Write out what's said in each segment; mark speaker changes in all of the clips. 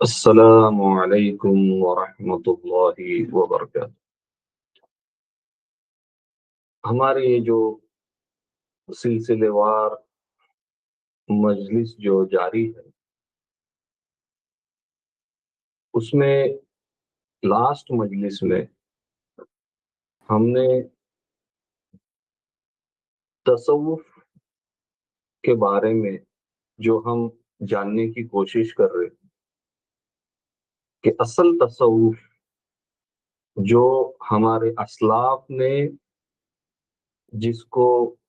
Speaker 1: السلام علیکم ورحمۃ اللہ وبرکاتہ۔ ہمارے یہ جو سلسلے وار مجلس جو جاری ہے، اس میں لاسٹ مجلس میں ہم نے تصوف کے بارے میں جو ہم جاننے کی کوشش کر رہے ہیں کہ اصل تصوف جو ہمارے اسلاف نے جس کو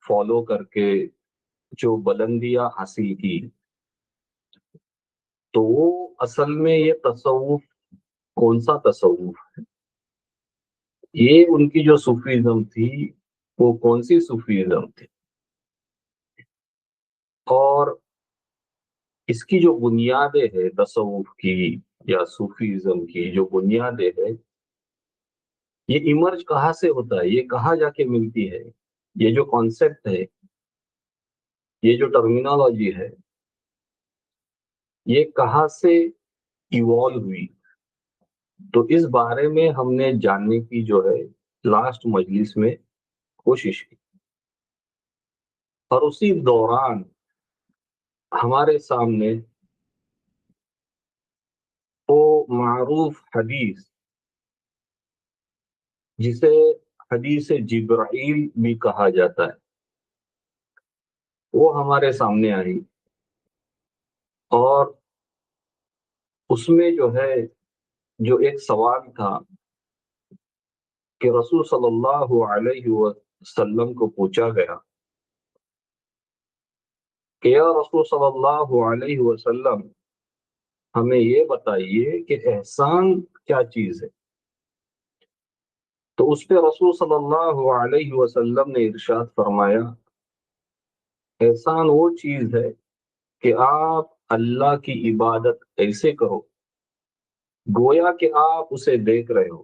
Speaker 1: فالو کر کے جو بلندیاں حاصل کی، تو وہ اصل میں یہ تصوف کون سا تصوف، یہ ان کی جو صوفیزم تھی وہ کون سی صوفیزم تھی، اور اس کی جو بنیادیں ہے تصوف کی یا صوفیزم کی جو بنیادیں ہے، یہ ایمرج کہاں سے ہوتا ہے، یہ کہاں جا کے ملتی ہے، یہ جو کانسیپٹ ہے، یہ جو ٹرمینالوجی ہے، یہ کہاں سے ایوالو ہوئی۔ تو اس بارے میں ہم نے جاننے کی جو ہے لاسٹ مجلس میں کوشش کی، اور اسی دوران ہمارے سامنے وہ معروف حدیث جسے حدیث جبرائیل بھی کہا جاتا ہے، وہ ہمارے سامنے آئی، اور اس میں جو ہے جو ایک سوال تھا کہ رسول صلی اللہ علیہ وسلم کو پوچھا گیا کہ یا رسول صلی اللہ علیہ وسلم، ہمیں یہ بتائیے کہ احسان کیا چیز ہے۔ تو اس پہ رسول صلی اللہ علیہ وسلم نے ارشاد فرمایا، احسان وہ چیز ہے کہ آپ اللہ کی عبادت ایسے کرو گویا کہ آپ اسے دیکھ رہے ہو،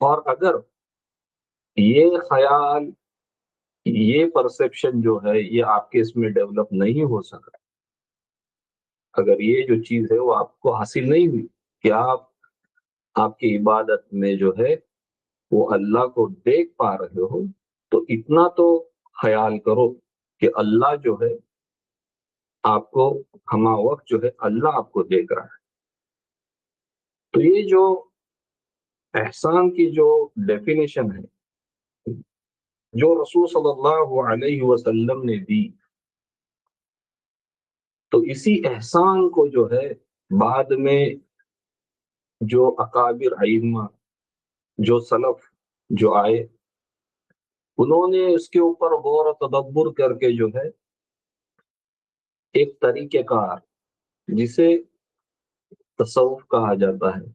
Speaker 1: اور اگر یہ خیال، یہ پرسپشن جو ہے یہ آپ کے اس میں ڈیولپ نہیں ہو سکا، اگر یہ جو چیز ہے وہ آپ کو حاصل نہیں ہوئی کہ آپ کی عبادت میں جو ہے وہ اللہ کو دیکھ پا رہے ہو، تو اتنا تو خیال کرو کہ اللہ جو ہے آپ کو ہما وقت جو ہے اللہ آپ کو دیکھ رہا ہے۔ تو یہ جو احسان کی جو ڈیفینیشن ہے جو رسول صلی اللہ علیہ وسلم نے دی، تو اسی احسان کو جو ہے بعد میں جو اکابر ائمہ، جو سلف جو آئے، انہوں نے اس کے اوپر غور و تدبر کر کے جو ہے ایک طریقہ کار جسے تصوف کہا جاتا ہے،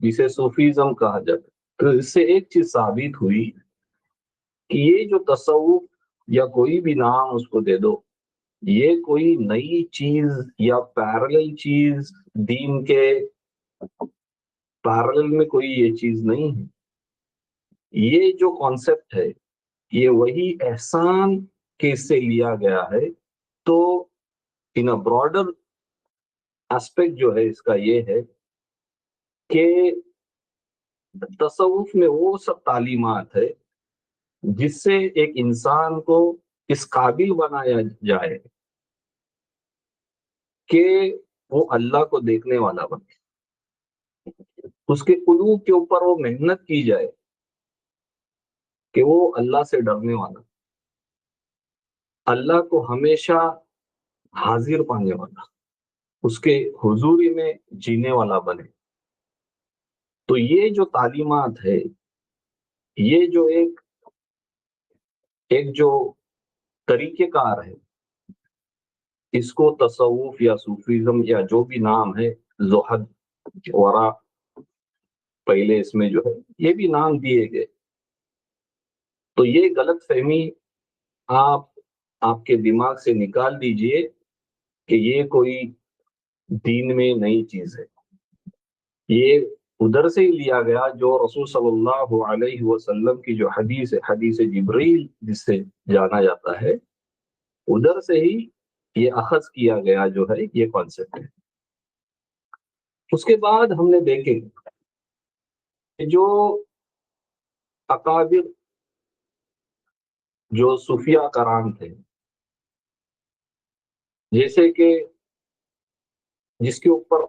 Speaker 1: جسے صوفیزم کہا جاتا ہے، تو اس سے ایک چیز ثابت ہوئی کہ یہ جو تصوف یا کوئی بھی نام اس کو دے دو، یہ کوئی نئی چیز یا پیرلل چیز دین کے پیرلل میں کوئی یہ چیز نہیں ہے۔ یہ جو کانسیپٹ ہے یہ وہی احسان کے سے لیا گیا ہے۔ تو ان اے براڈر ایسپیکٹ جو ہے اس کا یہ ہے کہ تصوف میں وہ سب تعلیمات ہے جس سے ایک انسان کو اس قابل بنایا جائے کہ وہ اللہ کو دیکھنے والا بنے، اس کے قلوب کے اوپر وہ محنت کی جائے کہ وہ اللہ سے ڈرنے والا، اللہ کو ہمیشہ حاضر پانے والا، اس کے حضوری میں جینے والا بنے۔ تو یہ جو تعلیمات ہے، یہ جو ایک جو طریقہ کار ہے، اس کو تصوف یا صوفیزم یا جو بھی نام ہے، زہد، ورا، پہلے اس میں جو ہے یہ بھی نام دیے گئے، تو یہ غلط فہمی آپ کے دماغ سے نکال دیجئے کہ یہ کوئی دین میں نئی چیز ہے۔ یہ ادھر سے ہی لیا گیا جو رسول صلی اللہ علیہ وسلم کی جو حدیث ہے، حدیث جبریل جس سے جانا جاتا ہے، ادھر سے ہی یہ اخذ کیا گیا جو ہے یہ کانسیپٹ ہے۔ اس کے بعد ہم نے دیکھے کہ جو اکابر، جو صوفیہ کرام تھے، جیسے کہ جس کے اوپر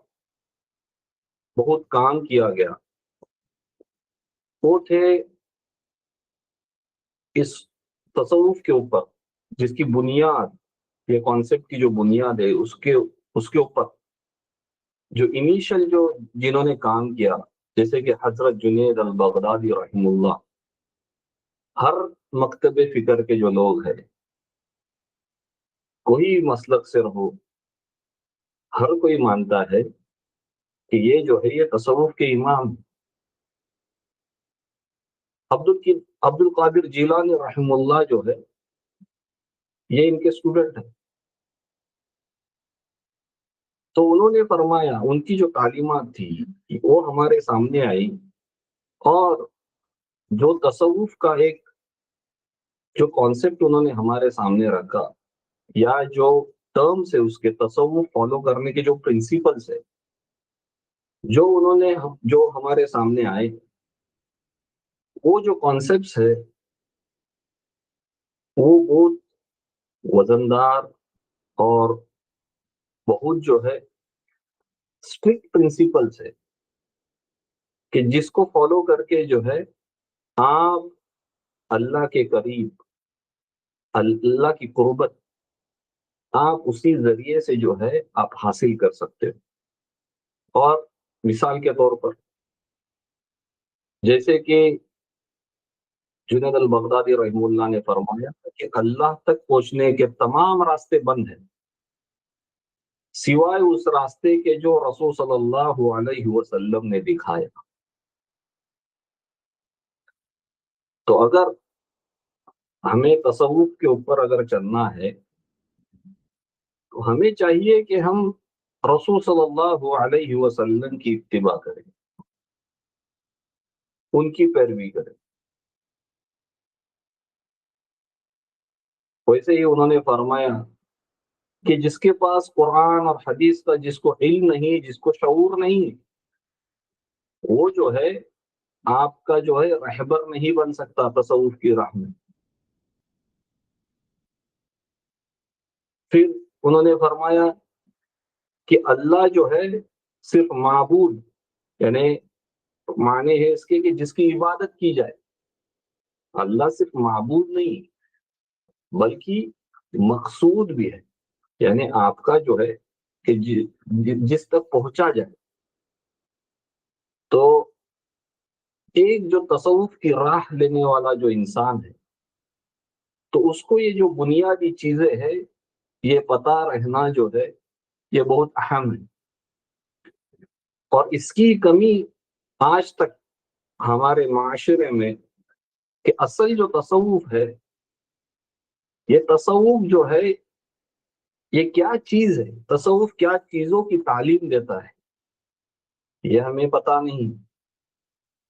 Speaker 1: بہت کام کیا گیا، وہ تھے اس تصوف کے اوپر، جس کی بنیاد، یہ کانسیپٹ کی جو بنیاد ہے، اس کے اوپر جو انیشل جو جنہوں نے کام کیا، جیسے کہ حضرت جنید البغدادی رحم اللہ، ہر مکتب فکر کے جو لوگ ہیں، کوئی مسلک سے رہو، ہر کوئی مانتا ہے کہ یہ جو ہے یہ تصوف کے امام عبد القادر جیلانی رحم اللہ جو ہے، یہ ان کے اسٹوڈنٹ ہیں۔ تو انہوں نے فرمایا، ان کی جو تعلیمات تھی وہ ہمارے سامنے آئی، اور جو تصوف کا ایک جو کانسیپٹ انہوں نے ہمارے سامنے رکھا، یا جو ٹرمز ہے اس کے، تصوف فالو کرنے کے جو پرنسپلز ہے، جو انہوں نے جو ہمارے سامنے آئے، وہ جو کانسیپٹس ہے وہ بہت وزندار اور بہت جو ہے اسٹرکٹ پرنسپلس ہے، کہ جس کو فالو کر کے جو ہے آپ اللہ کے قریب، اللہ کی قربت آپ اسی ذریعے سے جو ہے آپ حاصل کر سکتے ہو۔ اور مثال کے طور پر، جیسے کہ جنید البغدادی رحم اللہ نے فرمایا کہ اللہ تک پہنچنے کے تمام راستے بند ہیں سوائے اس راستے کے جو رسول صلی اللہ علیہ وسلم نے دکھایا۔ تو اگر ہمیں تصوف کے اوپر اگر چلنا ہے تو ہمیں چاہیے کہ ہم رسول صلی اللہ علیہ وسلم کی اتباع کریں، ان کی پیروی کریں۔ ویسے ہی انہوں نے فرمایا کہ جس کے پاس قرآن اور حدیث کا، جس کو علم نہیں، جس کو شعور نہیں، وہ جو ہے آپ کا جو ہے رہبر نہیں بن سکتا تصوف کی راہ میں۔ پھر انہوں نے فرمایا کہ اللہ جو ہے صرف معبود، یعنی معنی ہے اس کے کہ جس کی عبادت کی جائے، اللہ صرف معبود نہیں بلکہ مقصود بھی ہے، یعنی آپ کا جو ہے کہ جس تک پہنچا جائے۔ تو ایک جو تصوف کی راہ لینے والا جو انسان ہے، تو اس کو یہ جو بنیادی چیزیں ہیں یہ پتہ رہنا جو ہے یہ بہت اہم ہے، اور اس کی کمی آج تک ہمارے معاشرے میں، کہ اصل جو تصوف ہے، یہ تصوف جو ہے یہ کیا چیز ہے، تصوف کیا چیزوں کی تعلیم دیتا ہے، یہ ہمیں پتہ نہیں۔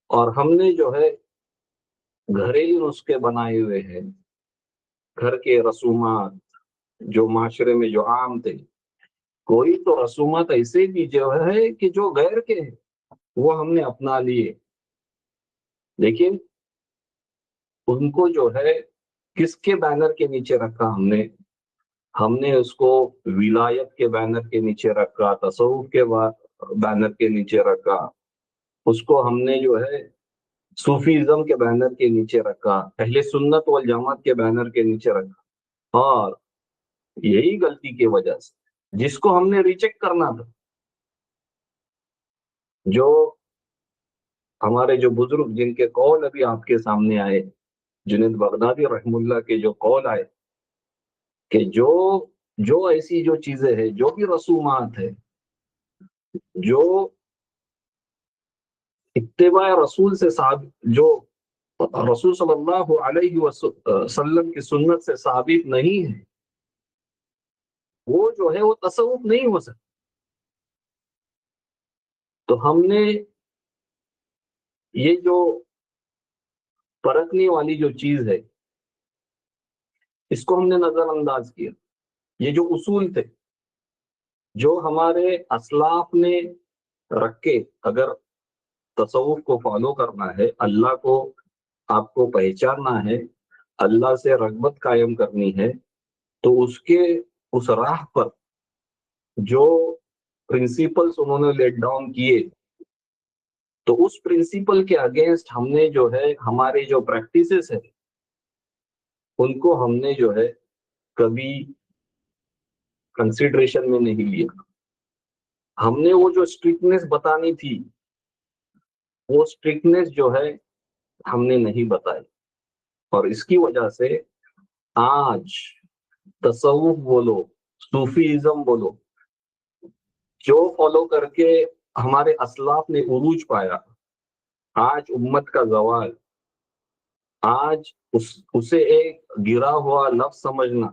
Speaker 1: اور ہم نے جو ہے گھریلو نسخے بنائے ہوئے ہیں، گھر کے رسومات جو معاشرے میں جو عام تھے، کوئی تو رسومات ایسے بھی جو ہے کہ جو غیر کے ہیں وہ ہم نے اپنا لیے، لیکن ان کو جو ہے کس کے بینر کے نیچے رکھا، ہم نے اس کو ولایت کے بینر کے نیچے رکھا، تصوف کے بینر کے نیچے رکھا، اس کو ہم نے جو ہے صوفیزم کے بینر کے نیچے رکھا، اہل سنت والجماعت کے بینر کے نیچے رکھا، اور یہی غلطی کی وجہ سے جس کو ہم نے ریجیکٹ کرنا تھا، جو ہمارے جو بزرگ جن کے قول ابھی آپ کے سامنے آئے، جنید بغدادی رحم اللہ کے جو قول آئے، کہ جو ایسی جو چیزیں ہیں، جو بھی رسومات ہے، جو اتباع رسول سے جو رسول صلی اللہ علیہ وسلم کی سنت سے ثابت نہیں ہے، وہ جو ہے وہ تصوف نہیں ہو سکتا۔ تو ہم نے یہ جو پرکھنے والی جو چیز ہے، اس کو ہم نے نظر انداز کیا۔ یہ جو اصول تھے جو ہمارے اسلاف نے رکھ کے اگر تصوف کو فالو کرنا ہے، اللہ کو آپ کو پہچاننا ہے، اللہ سے رغبت قائم کرنی ہے، تو اس راہ پر جو پرنسپلز انہوں نے لیٹ ڈاؤن کیے، تو اس پرنسپل کے اگینسٹ ہم نے جو ہے ہمارے جو پریکٹسز ہے ان کو ہم نے جو ہے کبھی کنسیڈریشن میں نہیں لیا. ہم نے وہ جو اسٹرکٹنیس بتانی تھی وہ اسٹرکٹنیس جو ہے ہم نے نہیں بتائی، اور اس کی وجہ سے آج تصوف بولو، صوفیزم بولو، جو فالو کر کے ہمارے اسلاف نے عروج پایا، آج امت کا زوال، آج اسے ایک گرا ہوا لفظ سمجھنا،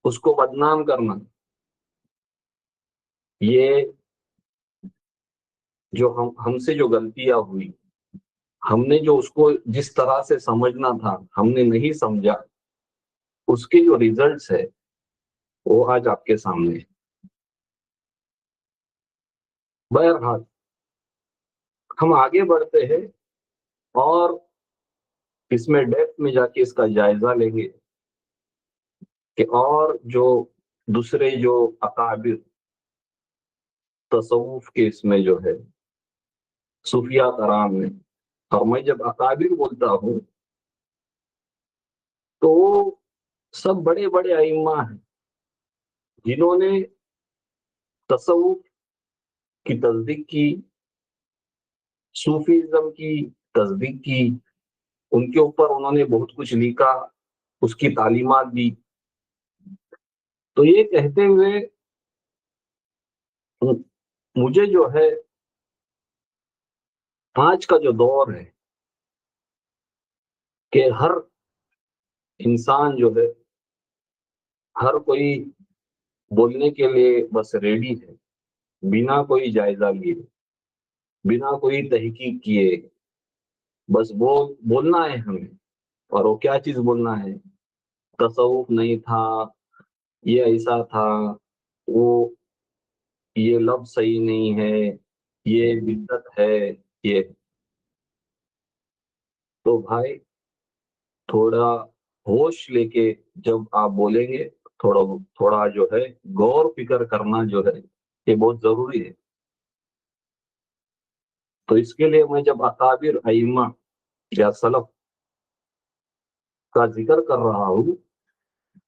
Speaker 1: اس کو بدنام کرنا، یہ جو ہم سے جو غلطیاں ہوئی، ہم نے جو اس کو جس طرح سے سمجھنا تھا ہم نے نہیں سمجھا، اس کے جو ریزلٹس ہے وہ آج آپ کے سامنے ہے. بہرحال ہم آگے بڑھتے ہیں اور اس میں ڈیپتھ میں جا کے اس کا جائزہ لیں گے کہ اور جو دوسرے جو اکابر تصوف کے اس میں جو ہے صوفیہ کرام میں، اور میں جب اکابر بولتا ہوں تو وہ سب بڑے بڑے ائمہ ہیں جنہوں نے تصوف کی تصدیق کی، صوفیزم کی تصدیق کی، ان کے اوپر انہوں نے بہت کچھ لکھا، اس کی تعلیمات دی. تو یہ کہتے ہوئے مجھے جو ہے آج کا جو دور ہے کہ ہر انسان جو ہے، ہر کوئی بولنے کے لیے بس ریڈی ہے، بنا کوئی جائزہ لیے، بنا کوئی تحقیق کیے، بس بولنا ہے ہمیں. اور وہ کیا چیز بولنا ہے؟ تصوف نہیں تھا، یہ ایسا تھا، وہ یہ لفظ صحیح نہیں ہے، یہ بدعت ہے. یہ تو بھائی تھوڑا ہوش لے کے جب آپ بولیں گے، تھوڑا جو ہے غور فکر کرنا جو ہے یہ بہت ضروری ہے. تو اس کے لیے میں جب اکابر ائمہ یا سلف کا ذکر کر رہا ہوں،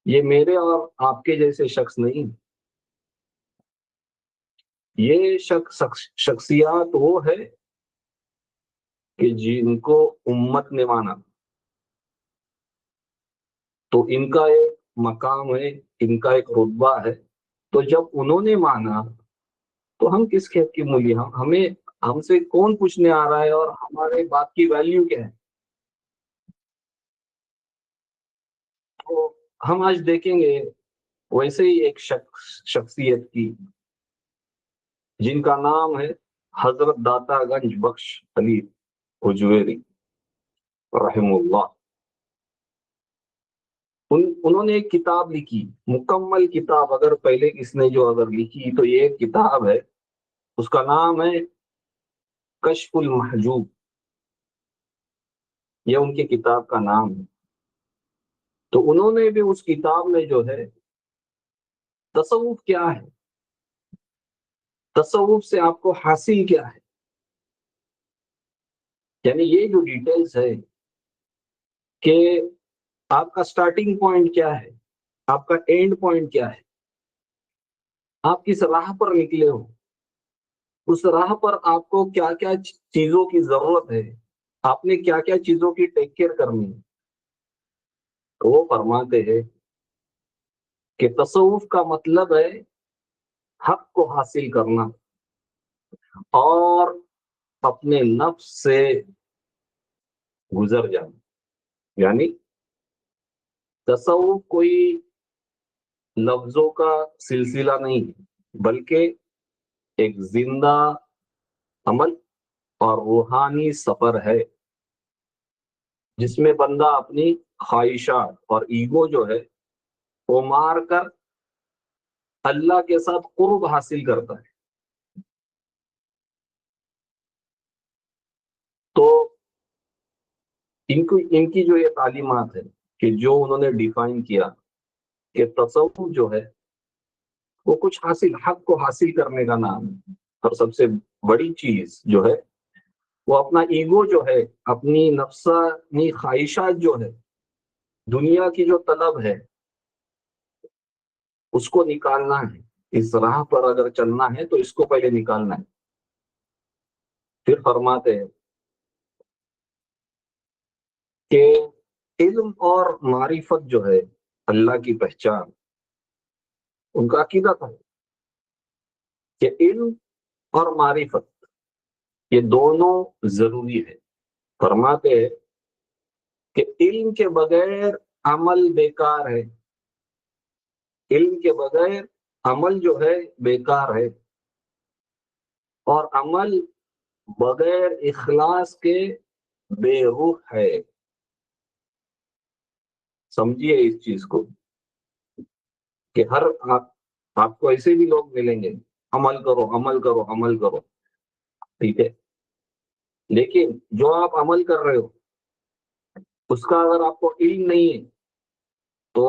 Speaker 1: یہ میرے اور آپ کے جیسے شخص نہیں، یہ شخصیات وہ ہے کہ جن کو امت نے مانا، تو ان کا ایک مقام ہے، ان کا ایک رتبہ ہے. تو جب انہوں نے مانا تو ہم کس کھیت کی مولی؟ ہم سے کون پوچھنے آ رہا ہے اور ہمارے بات کی ویلیو کیا ہے؟ تو ہم آج دیکھیں گے ویسے ہی ایک شخصیت کی جن کا نام ہے حضرت داتا گنج بخش علی حجویری رحم اللہ. انہوں نے ایک کتاب لکھی، مکمل کتاب، اگر پہلے کس نے جو اگر لکھی تو یہ ایک کتاب ہے، اس کا نام ہے کشف المحجوب، یہ ان کی کتاب کا نام ہے. تو انہوں نے بھی اس کتاب میں جو ہے تصوف کیا ہے، تصوف سے آپ کو حاصل کیا ہے، یعنی یہ جو ڈیٹیلز ہے کہ آپ کا سٹارٹنگ پوائنٹ کیا ہے، آپ کا اینڈ پوائنٹ کیا ہے، آپ کس راہ پر نکلے ہو، اس راہ پر آپ کو کیا کیا چیزوں کی ضرورت ہے، آپ نے کیا کیا چیزوں کی ٹیک کیئر کرنی ہے. تو وہ فرماتے ہیں کہ تصوف کا مطلب ہے حق کو حاصل کرنا اور اپنے نفس سے گزر جانا. یعنی تصوف کوئی لفظوں کا سلسلہ نہیں بلکہ ایک زندہ عمل اور روحانی سفر ہے، جس میں بندہ اپنی خواہشات اور ایگو جو ہے وہ مار کر اللہ کے ساتھ قرب حاصل کرتا ہے. ان کی جو یہ تعلیمات ہے کہ جو انہوں نے ڈیفائن کیا کہ تصوف جو ہے وہ کچھ حق کو حاصل کرنے کا نام ہے، اور سب سے بڑی چیز جو ہے وہ اپنا ایگو جو ہے، اپنی نفسانی خواہشات جو ہے، دنیا کی جو طلب ہے، اس کو نکالنا ہے۔ اس راہ پر اگر چلنا ہے تو اس کو پہلے نکالنا ہے۔ پھر فرماتے ہیں کہ علم اور معرفت جو ہے اللہ کی پہچان، ان کا عقیدہ تھا کہ علم اور معرفت یہ دونوں ضروری ہے۔ فرماتے ہیں کہ علم کے بغیر عمل بیکار ہے، علم کے بغیر عمل جو ہے بیکار ہے، اور عمل بغیر اخلاص کے بے روح ہے۔ سمجھیے اس چیز کو کہ آپ کو ایسے بھی لوگ ملیں گے، عمل کرو عمل کرو عمل کرو، ٹھیک ہے، لیکن جو آپ عمل کر رہے ہو اس کا اگر آپ کو علم نہیں ہے تو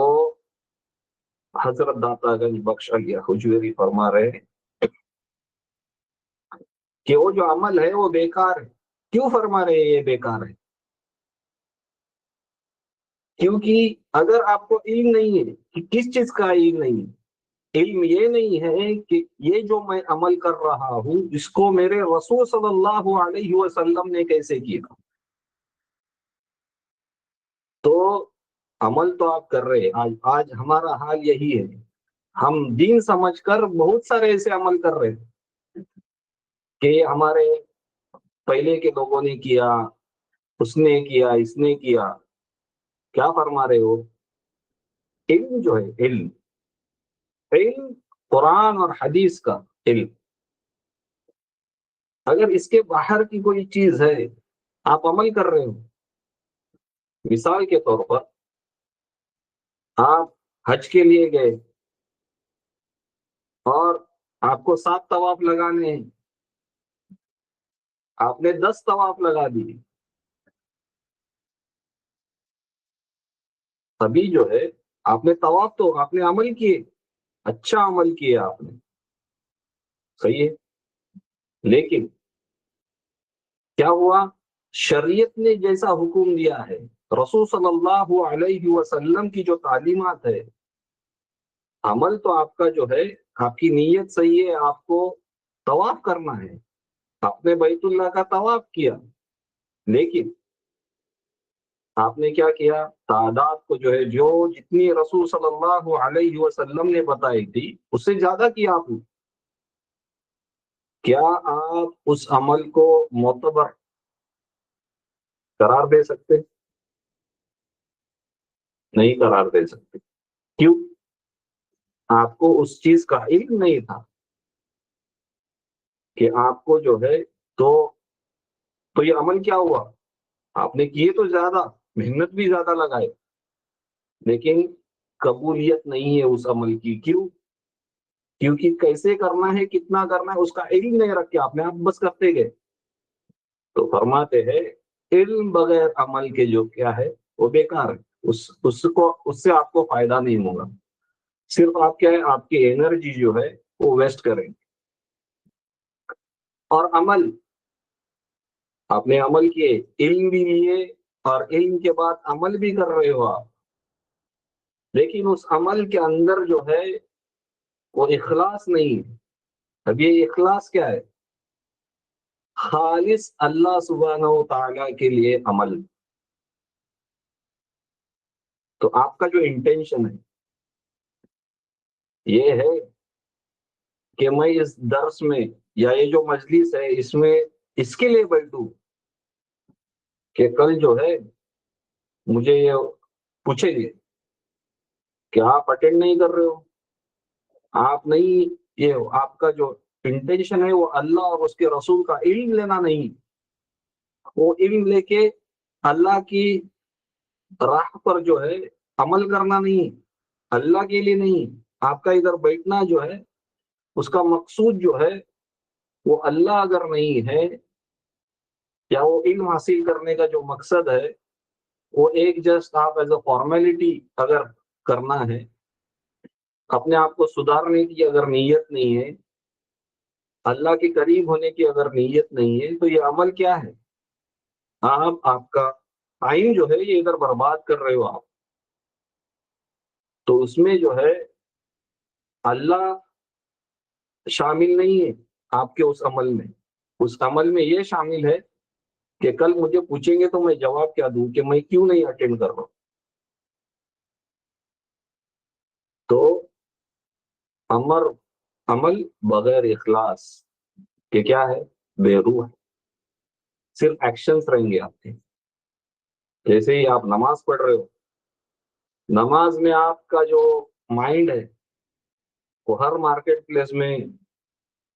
Speaker 1: حضرت داتا گنج بخش علیہ حجویری فرما رہے ہیں کہ وہ جو عمل ہے وہ بیکار ہے۔ کیوں فرما رہے ہیں یہ بیکار ہے؟ کیونکہ اگر آپ کو علم نہیں ہے کہ کس چیز کا علم نہیں ہے، علم یہ نہیں ہے کہ یہ جو میں عمل کر رہا ہوں اس کو میرے رسول صلی اللہ علیہ وسلم نے کیسے کیا، تو عمل تو آپ کر رہے ہیں۔ آج ہمارا حال یہی ہے، ہم دین سمجھ کر بہت سارے ایسے عمل کر رہے ہیں کہ ہمارے پہلے کے لوگوں نے کیا، اس نے کیا، اس نے کیا۔ کیا فرما رہے ہو؟ علم جو ہے، علم قرآن اور حدیث کا علم، اگر اس کے باہر کی کوئی چیز ہے آپ عمل کر رہے ہو، مثال کے طور پر آپ حج کے لیے گئے اور آپ کو 7 طواف لگانے ہیں، آپ نے 10 طواف لگا دیے، ابھی جو ہے آپ نے طواف تو آپ نے عمل کیے، اچھا عمل کیا آپ نے، صحیح ہے، لیکن کیا ہوا؟ شریعت نے جیسا حکم دیا ہے، رسول صلی اللہ علیہ وسلم کی جو تعلیمات ہے، عمل تو آپ کا جو ہے، آپ کی نیت صحیح ہے، آپ کو طواف کرنا ہے، آپ نے بیت اللہ کا طواف کیا، لیکن آپ نے کیا کیا؟ تعداد کو جو ہے، جو جتنی رسول صلی اللہ علیہ وسلم نے بتائی تھی اس سے زیادہ کیا آپ نے۔ کیا آپ اس عمل کو معتبر قرار دے سکتے؟ نہیں قرار دے سکتے۔ کیوں؟ آپ کو اس چیز کا علم نہیں تھا کہ آپ کو جو ہے، تو یہ عمل کیا ہوا؟ آپ نے کیے تو زیادہ، محنت بھی زیادہ لگائے، لیکن قبولیت نہیں ہے اس عمل کی۔ کیوں؟ کیونکہ کیسے کرنا ہے، کتنا کرنا ہے، اس کا علم نہیں رکھے، آپ نے آپ بس کرتے گئے۔ تو فرماتے ہیں علم بغیر عمل کے جو کیا ہے وہ بیکار ہے، اس سے آپ کو فائدہ نہیں ہوگا، صرف آپ کیا ہے، آپ کی انرجی جو ہے وہ ویسٹ کریں۔ اور عمل، آپ نے عمل کیے، علم بھی لیے، اور علم کے بعد عمل بھی کر رہے ہو آپ، لیکن اس عمل کے اندر جو ہے وہ اخلاص نہیں ہے۔ اب یہ اخلاص کیا ہے؟ خالص اللہ سبحانہ و تعالیٰ کے لیے عمل۔ تو آپ کا جو انٹینشن ہے یہ ہے کہ میں اس درس میں یا یہ جو مجلس ہے اس میں اس کے لیے بیٹھوں کہ کل جو ہے مجھے یہ پوچھیں گے کہ آپ اٹینڈ نہیں کر رہے ہو، آپ نہیں، یہ آپ کا جو انٹینشن ہے وہ اللہ اور اس کے رسول کا علم لینا نہیں، وہ علم لے کے اللہ کی راہ پر جو ہے عمل کرنا نہیں، اللہ کے لیے نہیں۔ آپ کا ادھر بیٹھنا جو ہے اس کا مقصود جو ہے وہ اللہ اگر نہیں ہے، یا وہ علم حاصل کرنے کا جو مقصد ہے وہ ایک جسٹ آپ ایز اے فارمیلٹی اگر کرنا ہے، اپنے آپ کو سدھارنے کی اگر نیت نہیں ہے، اللہ کے قریب ہونے کی اگر نیت نہیں ہے، تو یہ عمل کیا ہے؟ آپ کا ٹائم جو ہے یہ ادھر برباد کر رہے ہو آپ. تو اس میں جو ہے اللہ شامل نہیں ہے آپ کے اس عمل میں. اس عمل میں یہ شامل ہے کہ کل مجھے پوچھیں گے تو میں جواب کیا دوں کہ میں کیوں نہیں اٹینڈ کر رہا ہوں. تو عمل بغیر اخلاص کہ کیا ہے؟ بے روح ہے. صرف ایکشنز رہیں گے آپ کے. جیسے ہی آپ نماز پڑھ رہے ہو، نماز میں آپ کا جو مائنڈ ہے وہ ہر مارکیٹ پلیس میں،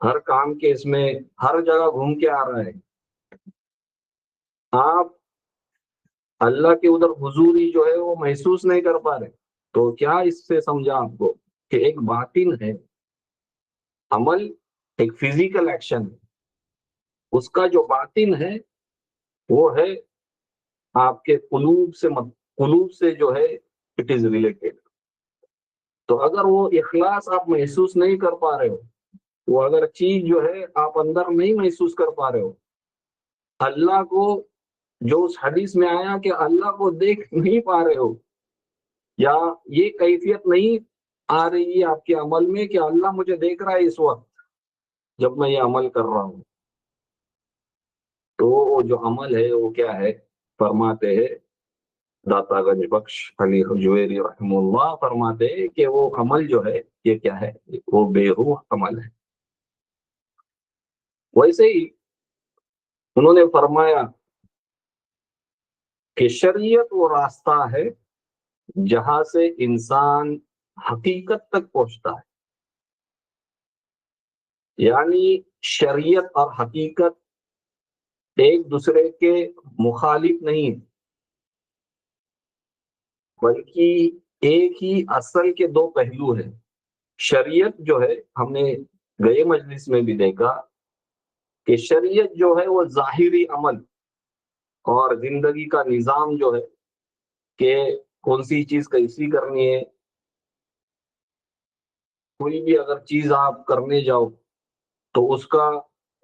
Speaker 1: ہر کام کے اس میں، ہر جگہ گھوم کے آ رہا ہے. آپ اللہ کے ادھر حضوری جو ہے وہ محسوس نہیں کر پا رہے. تو کیا اس سے سمجھا آپ کو کہ ایک باطن ہے عمل، ایک فزیکل ایکشن، اس کا جو باطن ہے وہ ہے آپ کے قلوب سے جو ہے اٹ از ریلیٹڈ. تو اگر وہ اخلاص آپ محسوس نہیں کر پا رہے ہو، وہ اگر چیز جو ہے آپ اندر نہیں محسوس کر پا رہے ہو، اللہ کو جو اس حدیث میں آیا کہ اللہ کو دیکھ نہیں پا رہے ہو، یا یہ کیفیت نہیں آ رہی ہے آپ کے عمل میں کہ اللہ مجھے دیکھ رہا ہے اس وقت جب میں یہ عمل کر رہا ہوں، تو وہ جو عمل ہے وہ کیا ہے؟ فرماتے ہیں داتا گنج بخش علی حجویری رحم اللہ، فرماتے ہیں کہ وہ عمل جو ہے یہ کیا ہے؟ وہ بے روح عمل ہے. ویسے ہی انہوں نے فرمایا کہ شریعت وہ راستہ ہے جہاں سے انسان حقیقت تک پہنچتا ہے. یعنی شریعت اور حقیقت ایک دوسرے کے مخالف نہیں، بلکہ ایک ہی اصل کے دو پہلو ہیں. شریعت جو ہے، ہم نے گئے مجلس میں بھی دیکھا کہ شریعت جو ہے وہ ظاہری عمل اور زندگی کا نظام جو ہے کہ کون سی چیز کیسی کرنی ہے. کوئی بھی اگر چیز آپ کرنے جاؤ تو اس کا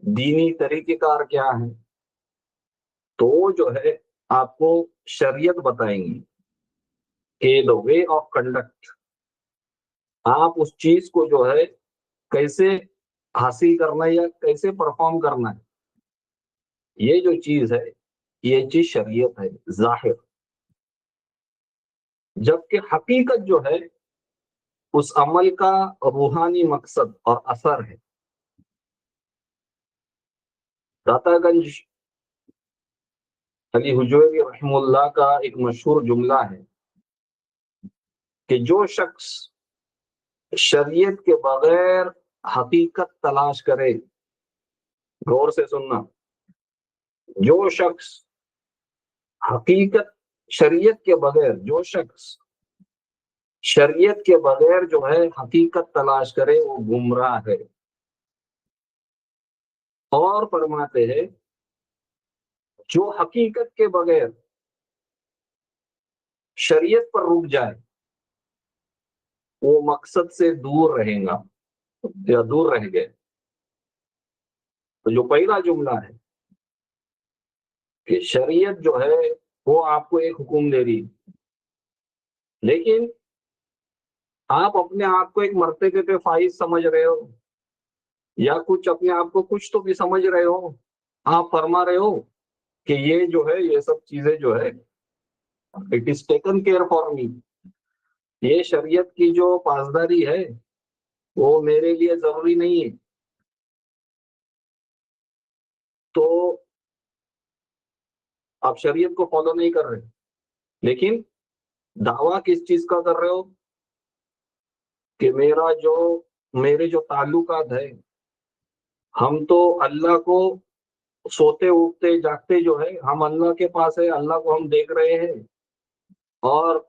Speaker 1: دینی طریقہ کار کیا ہے، تو وہ جو ہے آپ کو شریعت بتائیں گی کہ دا وے آف کنڈکٹ، آپ اس چیز کو جو ہے کیسے حاصل کرنا ہے یا کیسے پرفارم کرنا ہے. یہ جو چیز ہے یہ چیز شریعت ہے ظاہر. جبکہ حقیقت جو ہے اس عمل کا روحانی مقصد اور اثر ہے. داتا گنج علی حجویری رحم اللہ کا ایک مشہور جملہ ہے کہ جو شخص شریعت کے بغیر حقیقت تلاش کرے، غور سے سننا، جو شخص شریعت کے بغیر، جو شخص شریعت کے بغیر جو ہے حقیقت تلاش کرے وہ گمراہ ہے. اور فرماتے ہیں جو حقیقت کے بغیر شریعت پر رک جائے وہ مقصد سے دور رہے گا یا دور رہ گئے. تو جو پہلا جملہ ہے کہ شریعت جو ہے وہ آپ کو ایک حکم دے رہی، لیکن آپ اپنے آپ کو ایک مرتبے پہ فائز سمجھ رہے ہو یا کچھ اپنے آپ کو کچھ تو بھی سمجھ رہے ہو. آپ فرما رہے ہو کہ یہ جو ہے یہ سب چیزیں جو ہے it is taken care for me, یہ شریعت کی جو پاسداری ہے وہ میرے لیے ضروری نہیں ہے. تو آپ شریعت کو فالو نہیں کر رہے، لیکن دعویٰ کس چیز کا کر رہے ہو کہ میرے جو تعلقات ہے، ہم تو اللہ کو سوتے اٹھتے جاگتے جو ہے ہم اللہ کے پاس ہے، اللہ کو ہم دیکھ رہے ہیں، اور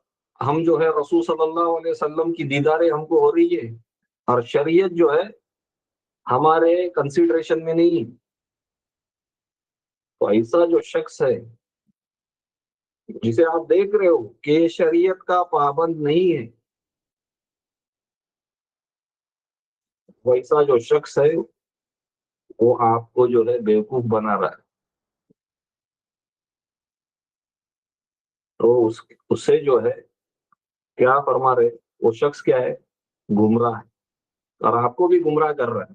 Speaker 1: ہم جو ہے رسول صلی اللہ علیہ وسلم کی دیداریں ہم کو ہو رہی ہے، اور شریعت جو ہے ہمارے کنسیڈریشن میں نہیں. تو ایسا جو شخص ہے جسے آپ دیکھ رہے ہو کہ یہ شریعت کا پابند نہیں ہے، ویسا جو شخص ہے وہ آپ کو جو ہے بیوقوف بنا رہا ہے، تو اس سے جو ہے کیا فرما رہے، وہ شخص کیا ہے، گمراہ ہے، اور آپ کو بھی گمراہ کر رہا ہے،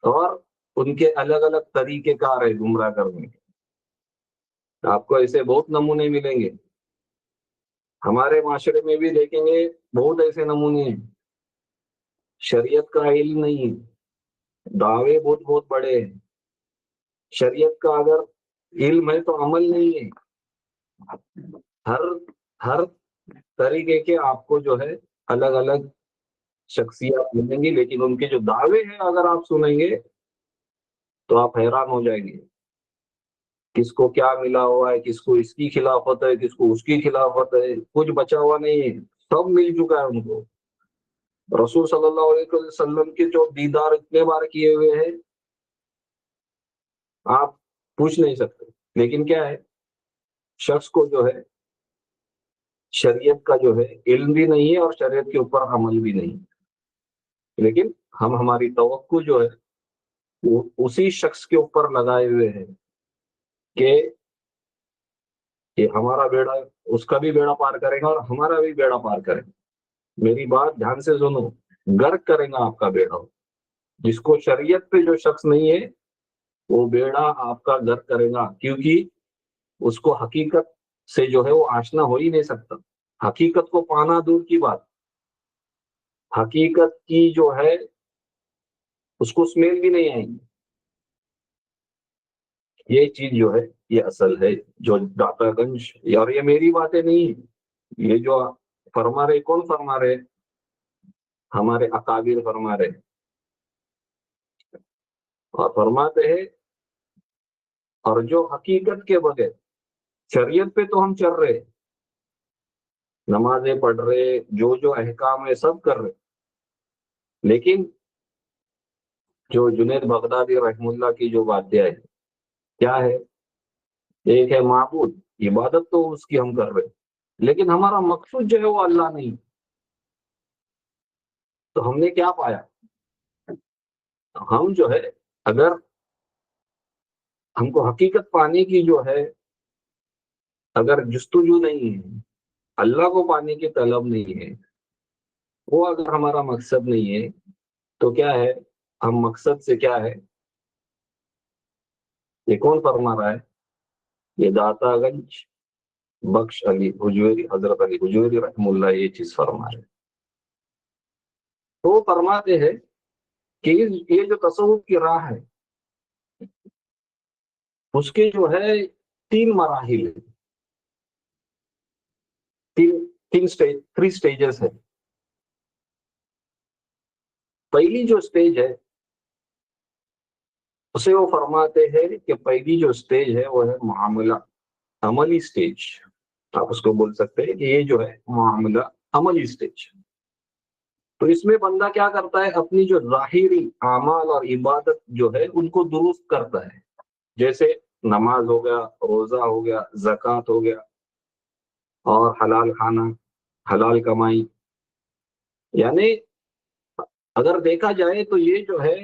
Speaker 1: اور ان کے الگ الگ طریقے کار ہے گمراہ کرنے کے۔ آپ کو ایسے بہت نمونے ملیں گے، ہمارے معاشرے میں بھی دیکھیں گے بہت ایسے نمونے ہیں، شریعت کا علم نہیں ہے، دعوے بہت بہت بڑے ہیں، شریعت کا اگر علم ہے تو عمل نہیں ہے، ہر ہر طریقے کے آپ کو جو ہے الگ الگ شخصیات ملیں گی، لیکن ان کے جو دعوے ہیں اگر آپ سنیں گے تو آپ حیران ہو جائیں گے، کس کو کیا ملا ہوا ہے، کس کو اس کی خلافت ہے، کس کو اس کی خلافت ہے، کچھ بچا ہوا نہیں ہے، سب مل چکا ہے ان کو۔ رسول صلی اللہ علیہ وسلم کے جو دیدار اتنے بار کیے ہوئے ہیں آپ پوچھ نہیں سکتے، لیکن کیا ہے، شخص کو جو ہے شریعت کا جو ہے علم بھی نہیں ہے اور شریعت کے اوپر عمل بھی نہیں، لیکن ہم ہماری توقع جو ہے وہ اسی شخص کے اوپر لگائے ہوئے ہیں کہ یہ ہمارا بیڑا، اس کا بھی بیڑا پار کرے گا اور ہمارا بھی بیڑا پار کرے گا۔ میری بات دھیان سے سنو، غرق کرے گا آپ کا بیڑا، جس کو شریعت پہ جو شخص نہیں ہے وہ بیڑا آپ کا غرق کرے گا، کیونکہ اس کو حقیقت سے جو ہے وہ آشنا ہو ہی نہیں سکتا، حقیقت کو پانا دور کی بات، حقیقت کی جو ہے اس کو سمیل بھی نہیں آئیں گی۔ یہ چیز جو ہے یہ اصل ہے جو داتا گنج، اور یہ میری باتیں نہیں ہیں، یہ جو فرما رہے کون فرما رہے، ہمارے اکابر فرما رہے، اور فرماتے ہیں اور جو حقیقت کے بغیر، شریعت پہ تو ہم چل رہے، نمازیں پڑھ رہے، جو احکام ہے سب کر رہے، لیکن جو جنید بغدادی رحم اللہ کی جو باتیں ہے کیا ہے، ایک ہے معبود، عبادت تو اس کی ہم کر رہے، لیکن ہمارا مقصود جو ہے وہ اللہ نہیں، تو ہم نے کیا پایا، ہم جو ہے اگر ہم کو حقیقت پانے کی جو ہے اگر جستجو نہیں ہے، اللہ کو پانے کی طلب نہیں ہے، وہ اگر ہمارا مقصد نہیں ہے تو کیا ہے، ہم مقصد سے کیا ہے، یہ کون فرما رہا ہے، یہ داتا گنج بخش علی حجویری، حضرت علی حجویری رحم اللہ یہ چیز فرما رہے ہیں۔ تو وہ فرماتے ہیں کہ یہ جو تصوف کی راہ ہے اس کے جو ہے تین مراحل ہیں، تھری سٹیجز ہے۔ پہلی جو سٹیج ہے اسے وہ فرماتے ہیں کہ پہلی جو سٹیج ہے وہ ہے معاملہ، عملی سٹیج، آپ اس کو بول سکتے ہیں کہ یہ جو ہے معاملہ عملی سٹیج۔ تو اس میں بندہ کیا کرتا ہے، اپنی جو ظاہری اعمال اور عبادت جو ہے ان کو درست کرتا ہے، جیسے نماز ہو گیا، روزہ ہو گیا، زکوٰۃ ہو گیا، اور حلال کھانا، حلال کمائی، یعنی اگر دیکھا جائے تو یہ جو ہے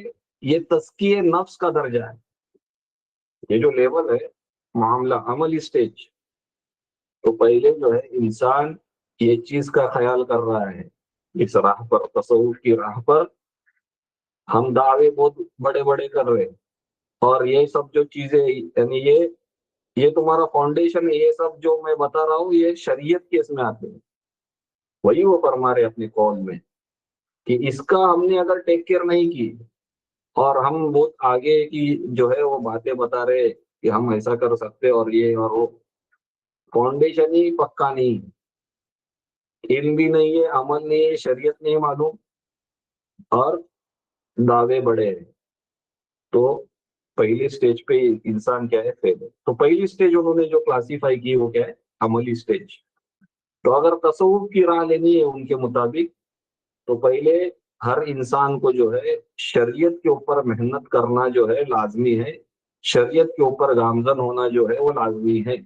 Speaker 1: یہ تزکیہ نفس کا درجہ ہے، یہ جو لیول ہے معاملہ عملی سٹیج، تو پہلے جو ہے انسان یہ چیز کا خیال کر رہا ہے، اس راہ پر، تصوف کی راہ پر ہم دعوے بہت بڑے بڑے کر رہے ہیں، اور یہ سب جو چیزیں یعنی یہ تمہارا فاؤنڈیشن ہے، یہ سب جو میں بتا رہا ہوں یہ شریعت کے اس میں آتے ہیں، وہی وہ فرما رہے اپنے قول میں کہ اس کا ہم نے اگر ٹیک کیئر نہیں کی اور ہم بہت آگے کی جو ہے وہ باتیں بتا رہے کہ ہم ایسا کر سکتے اور یہ اور وہ، فاؤنڈیشن ہی پکا نہیں، علم بھی نہیں ہے، عمل نہیں ہے، شریعت نہیں معلوم، اور دعوے بڑے ہیں، تو پہلی سٹیج پہ انسان کیا ہے، فیل ہے۔ تو پہلی سٹیج انہوں نے جو کلاسیفائی کی وہ کیا ہے، عملی سٹیج۔ تو اگر تصوف کی راہ لینی ہے ان کے مطابق تو پہلے ہر انسان کو جو ہے شریعت کے اوپر محنت کرنا جو ہے لازمی ہے، شریعت کے اوپر گامزن ہونا جو ہے وہ لازمی ہے.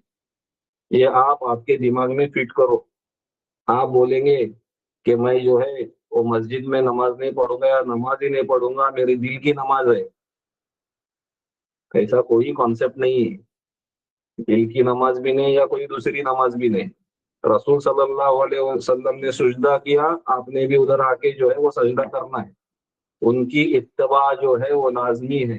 Speaker 1: یہ آپ کے دماغ میں فٹ کرو. آپ بولیں گے کہ میں جو ہے وہ مسجد میں نماز نہیں پڑھوں گا یا نماز ہی نہیں پڑھوں گا، میری دل کی نماز ہے. ایسا کوئی کانسیپٹ نہیں ہے. دل کی نماز بھی نہیں یا کوئی دوسری نماز بھی نہیں. رسول صلی اللہ علیہ وسلم نے سجدہ کیا، آپ نے بھی ادھر آ کے جو ہے وہ سجدہ کرنا ہے. ان کی اتباع جو ہے وہ لازمی ہے.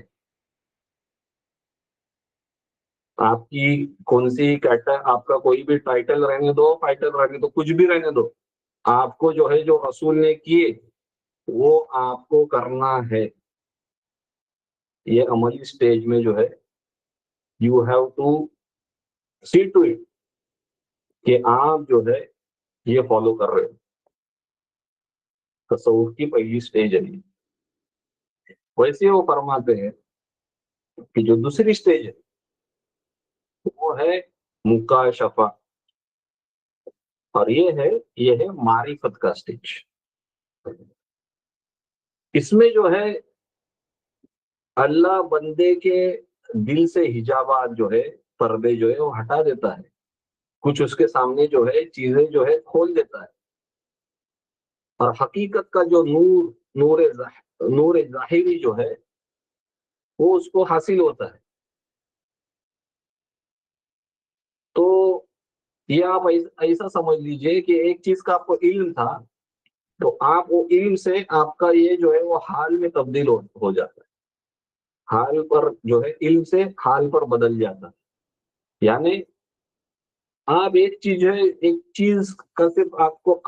Speaker 1: آپ کی کون سی آپ کا کوئی بھی ٹائٹل رہنے دو، فائٹل رہنے دو، کچھ بھی رہنے دو، آپ کو جو ہے جو رسول نے کیے وہ آپ کو کرنا ہے. یہ عملی سٹیج میں جو ہے you have to see to it کہ آپ جو ہے یہ فالو کر رہے ہو. تصوف کی پہلی سٹیج ہے. ویسے وہ فرماتے ہیں کہ جو دوسری سٹیج ہے وہ ہے مکاشفہ، اور یہ ہے معرفت کا سٹیج. اس میں جو ہے اللہ بندے کے دل سے حجابات جو ہے، پردے جو ہے وہ ہٹا دیتا ہے. کچھ اس کے سامنے جو ہے چیزیں جو ہے کھول دیتا ہے، اور حقیقت کا جو نور ظاہری جو ہے وہ اس کو حاصل ہوتا ہے. تو یہ آپ ایسا سمجھ لیجئے کہ ایک چیز کا آپ کو علم تھا، تو آپ وہ علم سے آپ کا یہ جو ہے وہ حال میں تبدیل ہو جاتا ہے. حال پر جو ہے علم سے حال پر بدل جاتا ہے. یعنی آپ ایک چیز کا صرف آپ کو